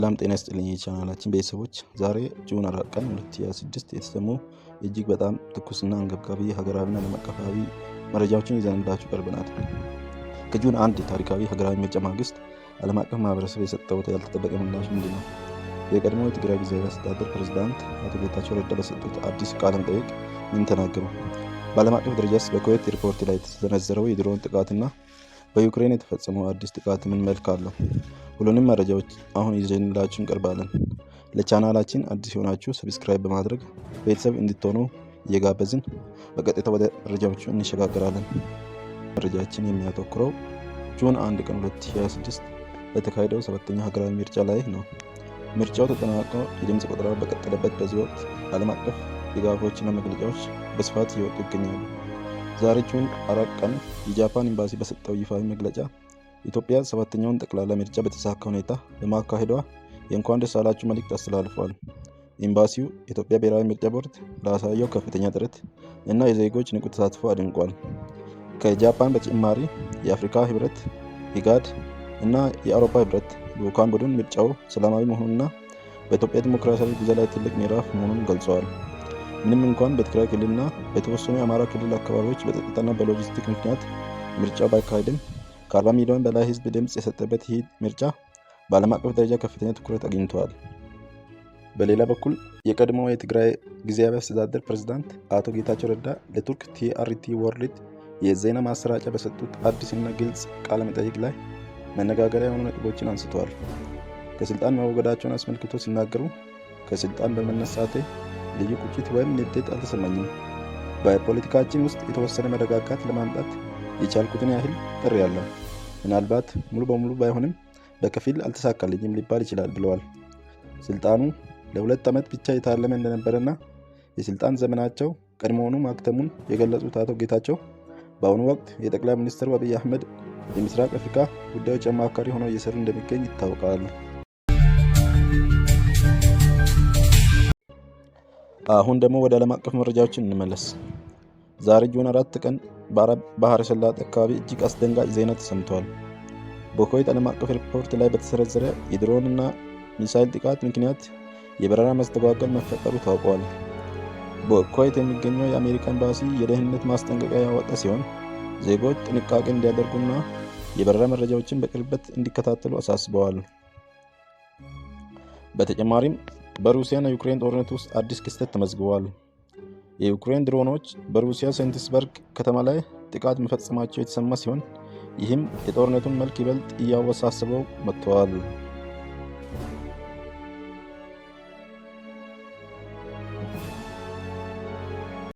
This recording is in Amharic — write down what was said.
ሰላም ጤና ይስጥልኝ የቻናላችን ቤተሰቦች፣ ዛሬ ጁን 4 ቀን 2026 የተሰሙ እጅግ በጣም ትኩስና አንገብጋቢ ሀገራዊና ዓለም አቀፋዊ መረጃዎችን ይዘንላችሁ ቀርበናል። ከጁን 1 ታሪካዊ ሀገራዊ ምርጫ ማግስት ዓለም አቀፍ ማህበረሰብ የሰጠው ያልተጠበቀ ምላሽ ምንድን ነው? የቀድሞው የትግራይ ጊዜያዊ አስተዳደር ፕሬዝዳንት አቶ ጌታቸው ረዳ በሰጡት አዲስ ቃለ መጠይቅ ምን ተናገሩ? በዓለም አቀፍ ደረጃስ በኩዌት ሪፖርት ላይ የተሰነዘረው የድሮን ጥቃትና በዩክሬን የተፈጸመው አዲስ ጥቃት ምን መልክ አለው? ሁሉንም መረጃዎች አሁን ይዘንላችሁ እንቀርባለን። ለቻናላችን አዲስ የሆናችሁ ሰብስክራይብ በማድረግ ቤተሰብ እንድትሆኑ እየጋበዝን በቀጥታ ወደ መረጃዎቹ እንሸጋገራለን። መረጃችን የሚያተኩረው ጁን 1 ቀን 2026 በተካሄደው 7ኛው ሀገራዊ ምርጫ ላይ ነው። ምርጫው ተጠናቆ የድምፅ ቆጠራ በቀጠለበት በዚህ ወቅት ዓለም አቀፍ ድጋፎችና መግለጫዎች በስፋት እየወጡ ይገኛሉ። ዛሬ ጁን 4 ቀን የጃፓን ኤምባሲ በሰጠው ይፋዊ መግለጫ ኢትዮጵያ 7ኛውን ጠቅላላ ምርጫ በተሳካ ሁኔታ በማካሄዷ የእንኳን ደስ አላችሁ መልእክት አስተላልፏል። ኤምባሲው የኢትዮጵያ ብሔራዊ ምርጫ ቦርድ ላሳየው ከፍተኛ ጥረት እና የዜጎች ንቁ ተሳትፎ አድንቋል። ከጃፓን በተጨማሪ የአፍሪካ ህብረት፣ ኢጋድ እና የአውሮፓ ህብረት ልዑካን ቡድን ምርጫው ሰላማዊ መሆኑንና በኢትዮጵያ ዲሞክራሲያዊ ጉዞ ላይ ትልቅ ምዕራፍ መሆኑን ገልጸዋል። ምንም እንኳን በትግራይ ክልልና በተወሰኑ የአማራ ክልል አካባቢዎች በጸጥታና በሎጂስቲክ ምክንያት ምርጫው ባይካሄድም ከ40 ሚሊዮን በላይ ህዝብ ድምፅ የሰጠበት ይህ ምርጫ በዓለም አቀፍ ደረጃ ከፍተኛ ትኩረት አግኝተዋል። በሌላ በኩል የቀድሞው የትግራይ ጊዜያዊ አስተዳደር ፕሬዝዳንት አቶ ጌታቸው ረዳ ለቱርክ ቲአርቲ ወርልድ የዜና ማሰራጫ በሰጡት አዲስና ግልጽ ቃለ መጠይቅ ላይ መነጋገሪያ የሆኑ ነጥቦችን አንስተዋል። ከስልጣን መወገዳቸውን አስመልክቶ ሲናገሩ ከስልጣን በመነሳቴ ልዩ ቁጭት ወይም ንዴት አልተሰማኝም። በፖለቲካችን ውስጥ የተወሰነ መረጋጋት ለማምጣት የቻልኩትን ያህል ጥሬያለሁ። ምናልባት ሙሉ በሙሉ ባይሆንም በከፊል አልተሳካልኝም ሊባል ይችላል ብለዋል። ስልጣኑ ለ2 ዓመት ብቻ የታለመ እንደነበረና የስልጣን ዘመናቸው ቀድሞውኑ ማክተሙን የገለጹት አቶ ጌታቸው በአሁኑ ወቅት የጠቅላይ ሚኒስትሩ አብይ አህመድ የምስራቅ አፍሪካ ጉዳዮች አማካሪ ሆነው እየሰሩ እንደሚገኝ ይታወቃሉ። አሁን ደግሞ ወደ ዓለም አቀፍ መረጃዎችን እንመለስ። ዛሬ ጁን 4 ቀን በአረብ ባህረ ሰላጤ አካባቢ እጅግ አስደንጋጭ ዜና ተሰምቷል። በኩዌት ዓለም አቀፍ ሪፖርት ላይ በተሰነዘረ የድሮንና ሚሳይል ጥቃት ምክንያት የበረራ መስተጓጎል መፈጠሩ ታውቋል። በኩዌት የሚገኘው የአሜሪካ ኤምባሲ የደህንነት ማስጠንቀቂያ ያወጣ ሲሆን ዜጎች ጥንቃቄ እንዲያደርጉና የበረራ መረጃዎችን በቅርበት እንዲከታተሉ አሳስበዋል። በተጨማሪም በሩሲያና ዩክሬን ጦርነት ውስጥ አዲስ ክስተት ተመዝግቧል። የዩክሬን ድሮኖች በሩሲያ ሴንትስበርግ ከተማ ላይ ጥቃት መፈጸማቸው የተሰማ ሲሆን ይህም የጦርነቱን መልክ ይበልጥ እያወሳሰበው መጥተዋል።